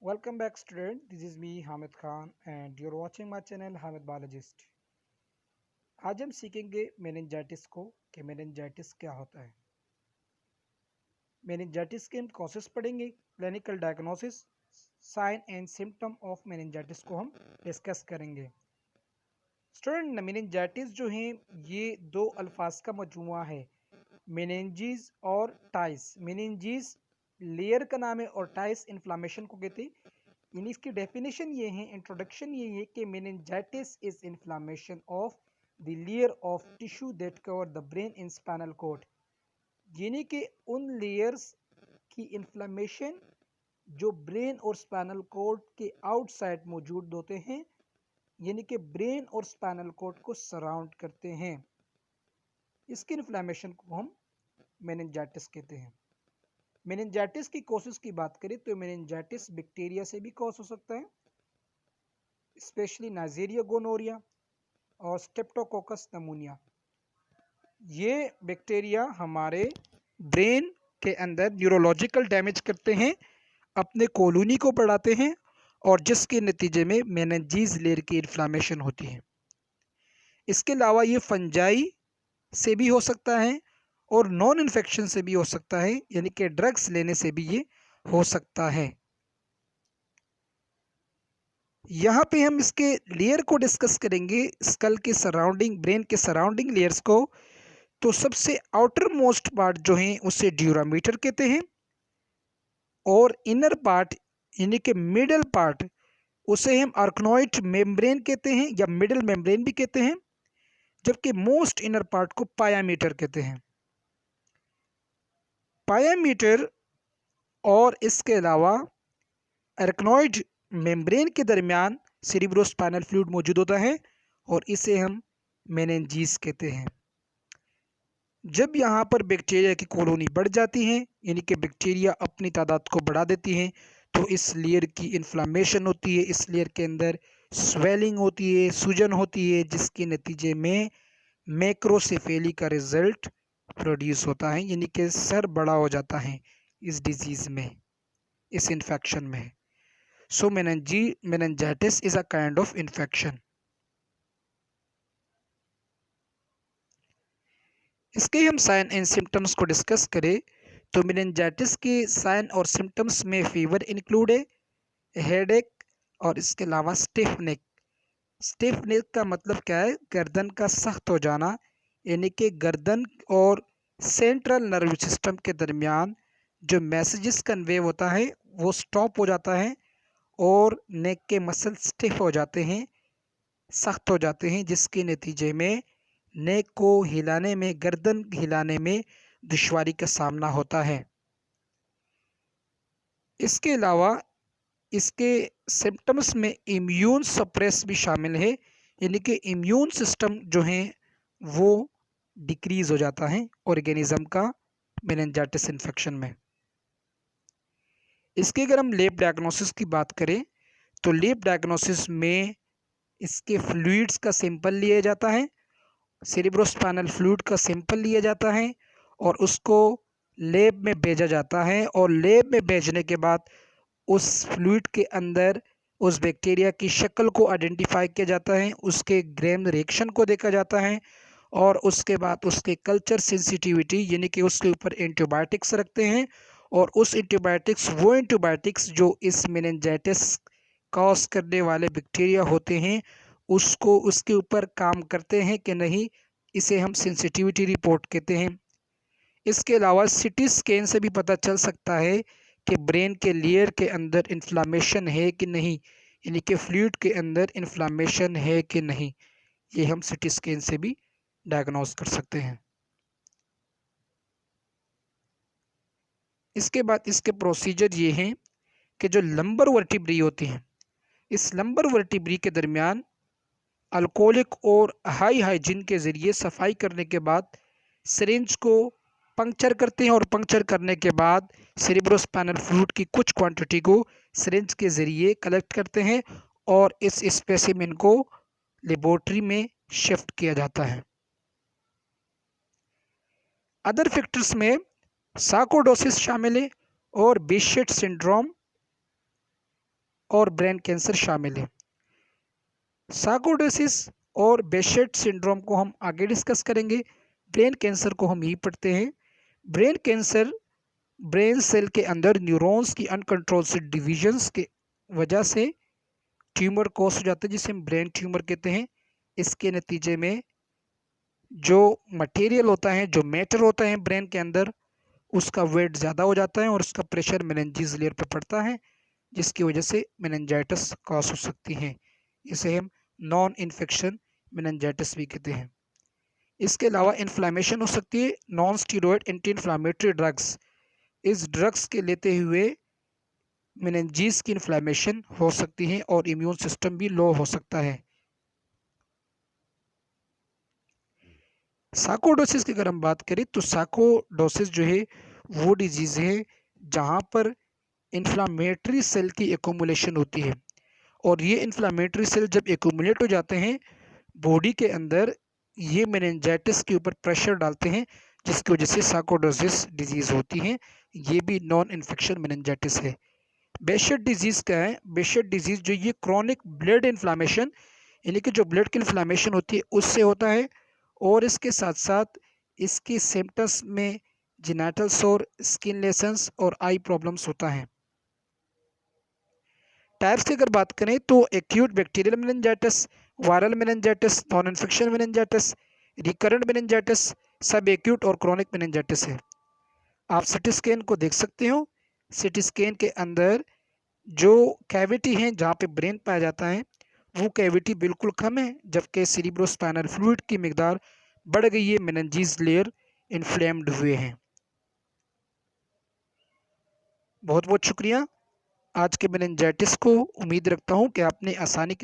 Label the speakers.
Speaker 1: Welcome back student, this is me Hamid Khan and you're watching my channel Hamid Biologist। आज हम सीखेंगे meningitis को कि meningitis क्या होता है। मेनिंजाइटिस के हम कॉजेस पढ़ेंगे, clinical diagnosis, sign and symptom of meningitis को हम डिस्कस करेंगे। स्टूडेंट मेनिंजाइटिस जो है ये दो अल्फाज का मजमुआ है, मेनिंजीज और टाइस। मेनिंजीज लेयर का नाम है और टाइस इन्फ्लामेशन को कहते हैं। यानी इसकी डेफिनेशन ये है, इंट्रोडक्शन ये है कि meningitis is inflammation of the layer of tissue that cover the brain in spinal cord. यानी कि उन लेयर्स की इन्फ्लामेशन जो ब्रेन और स्पाइनल कॉर्ड के आउटसाइड मौजूद होते हैं, यानी कि ब्रेन और स्पाइनल कॉर्ड को सराउंड करते हैं। इसकी इन्फ्लामेशन को हम मेनिंजाइटिस कहते हैं। मेनिंजाइटिस की कॉजेस की बात करें तो मेनिंजाइटिस बैक्टीरिया से भी कॉज हो सकता है, स्पेशली नाइजीरिया गोनोरिया और स्ट्रेप्टोकोकस नमूनिया। ये बैक्टीरिया हमारे ब्रेन के अंदर न्यूरोलॉजिकल डैमेज करते हैं, अपने कॉलोनी को बढ़ाते हैं और जिसके नतीजे में मेनिंजीज लेयर की इन्फ्लामेशन होती है। इसके अलावा ये फंजाई से भी हो सकता है और नॉन इन्फेक्शन से भी हो सकता है, यानी कि ड्रग्स लेने से भी ये हो सकता है। यहाँ पे हम इसके लेयर को डिस्कस करेंगे, स्कल के सराउंडिंग, ब्रेन के सराउंडिंग लेयर्स को। तो सबसे आउटर मोस्ट पार्ट जो है उसे ड्यूरामीटर कहते हैं और इनर पार्ट यानी कि मिडल पार्ट उसे हम आर्कनोइड मेम्ब्रेन कहते हैं या मिडल मेम्ब्रेन भी कहते हैं, जबकि मोस्ट इनर पार्ट को पायामीटर कहते हैं। पायामीटर और इसके अलावा आर्कनोइड मेम्ब्रेन के दरमियान सेरिब्रोस्पाइनल फ्लूइड मौजूद होता है और इसे हम मेनिंजीज कहते हैं। जब यहाँ पर बैक्टीरिया की कॉलोनी बढ़ जाती है, यानी कि बैक्टीरिया अपनी तादाद को बढ़ा देती हैं, तो इस लेयर की इन्फ्लामेशन होती है, इस लेयर के अंदर स्वेलिंग होती है, सूजन होती है, जिसके नतीजे में मैक्रोसेफेली का रिजल्ट प्रोड्यूस होता है, यानी कि सर बड़ा हो जाता है इस डिजीज़ में, इस इन्फेक्शन में। So meningitis is a kind of infection. इसके हम साइन एंड सिम्टम्स को डिस्कस करें तो मेनिंजाइटिस के साइन और सिम्टम्स में फीवर इंक्लूड है, हेडेक और इसके अलावा स्टिफ नेक। स्टिफ नेक का मतलब क्या है? गर्दन का सख्त हो जाना, यानी कि गर्दन और सेंट्रल नर्व सिस्टम के दरमियान जो मैसेजेस कन्वे होता है वो स्टॉप हो जाता है और नेक के मसल स्टिफ हो जाते हैं, सख्त हो जाते हैं, जिसके नतीजे में नेक को हिलाने में, गर्दन हिलाने में दुश्वारी का सामना होता है। इसके अलावा इसके सिम्टम्स में इम्यून सप्रेस भी शामिल है, यानी कि इम्यून सिस्टम जो है वो डिक्रीज हो जाता है ऑर्गेनिज्म का मेनिंजाइटिस इन्फेक्शन में। इसके अगर हम लैब डायग्नोसिस की बात करें तो लैब डायग्नोसिस में इसके फ्लूइड्स का सैंपल लिया जाता है, सेरिब्रोस्पाइनल फ्लूइड का सैंपल लिया जाता है और उसको लैब में भेजा जाता है और लैब में भेजने के बाद उस फ्लूइड के अंदर उस बैक्टीरिया की शक्ल को आइडेंटिफाई किया जाता है, उसके ग्रेम रिएक्शन को देखा जाता है और उसके बाद उसके कल्चर सेंसिटिविटी यानी कि उसके ऊपर एंटीबायोटिक्स रखते हैं और उस एंटीबायोटिक्स, वो एंटीबायोटिक्स जो इस मेनिंजाइटिस कॉज करने वाले बैक्टीरिया होते हैं उसको, उसके ऊपर काम करते हैं कि नहीं, इसे हम सेंसिटिविटी रिपोर्ट कहते हैं। इसके अलावा सीटी स्कैन से भी पता चल सकता है कि ब्रेन के लेयर के अंदर इन्फ्लामेशन है कि नहीं, यानी कि फ्लूइड के अंदर इन्फ्लामेशन है कि नहीं, ये हम सीटी स्कैन से भी डायग्नोस कर सकते हैं। इसके बाद इसके प्रोसीजर ये हैं कि जो लंबर वर्टिब्री होती हैं, इस लंबर वर्टिब्री के दरमियान अल्कोहलिक और हाई हाइजीन के ज़रिए सफाई करने के बाद सिरिंज को पंक्चर करते हैं और पंक्चर करने के बाद सेरिब्रोस्पाइनल फ्लूइड की कुछ क्वांटिटी को सिरिंज के ज़रिए कलेक्ट करते हैं और इस स्पेसिमेन को लेबोरेटरी में शिफ्ट किया जाता है। अदर फैक्टर्स में सार्कोइडोसिस शामिल है और बिशेट सिंड्रोम, और ब्रेन कैंसर शामिल है। सार्कोइडोसिस और बेशेट सिंड्रोम को हम आगे डिस्कस करेंगे। ब्रेन कैंसर को हम यही पढ़ते हैं। ब्रेन कैंसर ब्रेन सेल के अंदर न्यूरॉन्स की अनकंट्रोल से डिविजन्स के वजह से ट्यूमर कॉज हो जाता है, जिसे हम ब्रेन ट्यूमर कहते हैं। इसके नतीजे में जो मटेरियल होता है, जो मैटर होता है ब्रेन के अंदर, उसका वेट ज़्यादा हो जाता है और उसका प्रेशर मेनिंजेस लेयर पे पड़ता है, जिसकी वजह से मेनिंजाइटिस कॉज हो सकती है। इसे हम नॉन इन्फेक्शन मेनिंजाइटिस भी कहते हैं। इसके अलावा इन्फ्लामेशन हो सकती है। Non steroid anti inflammatory drugs, इस ड्रग्स के लेते हुए मेनिंजेस की इन्फ्लामेशन हो सकती है और इम्यून सिस्टम भी लो हो सकता है। सार्कोइडोसिस की अगर हम बात करें तो सार्कोइडोसिस जो है वो डिजीज़ है जहाँ पर इन्फ्लामेटरी सेल की एक्यूमुलेशन होती है, और ये इन्फ्लामेटरी सेल जब एक्यूमुलेट हो जाते हैं बॉडी के अंदर, ये मेनिंजाइटिस के ऊपर प्रेशर डालते हैं, जिसकी वजह से सार्कोइडोसिस डिजीज़ होती है। ये भी नॉन इन्फेक्शन मेनिंजाइटिस है। बेशेट डिजीज़ क्या है? बेशेट डिजीज़ जो ये क्रॉनिक ब्लड इन्फ्लामेशन, यानी कि जो ब्लड की इन्फ्लामेशन होती है उससे होता है, और इसके साथ साथ इसकी सिम्पटम्स में जेनिटल सोर, स्किन लेशंस और आई प्रॉब्लम्स होता है। टाइप्स की अगर बात करें तो acute bacterial meningitis, viral meningitis, non infection meningitis, recurrent meningitis, सब एक्यूट और क्रॉनिक मेनिंजाइटिस है। आप सिटी स्कैन को देख सकते हो। सिटी स्कैन के अंदर जो कैविटी है जहाँ पे ब्रेन पाया जाता है वो कैविटी बिल्कुल कम है, जबकि सेरिब्रोस्पाइनल फ्लूइड की मिकदार बढ़ गई है, मेनिंजेस लेयर इन्फ्लेम्ड हुए हैं। बहुत बहुत शुक्रिया। आज के मेनिंजाइटिस को उम्मीद रखता हूँ कि आपने आसानी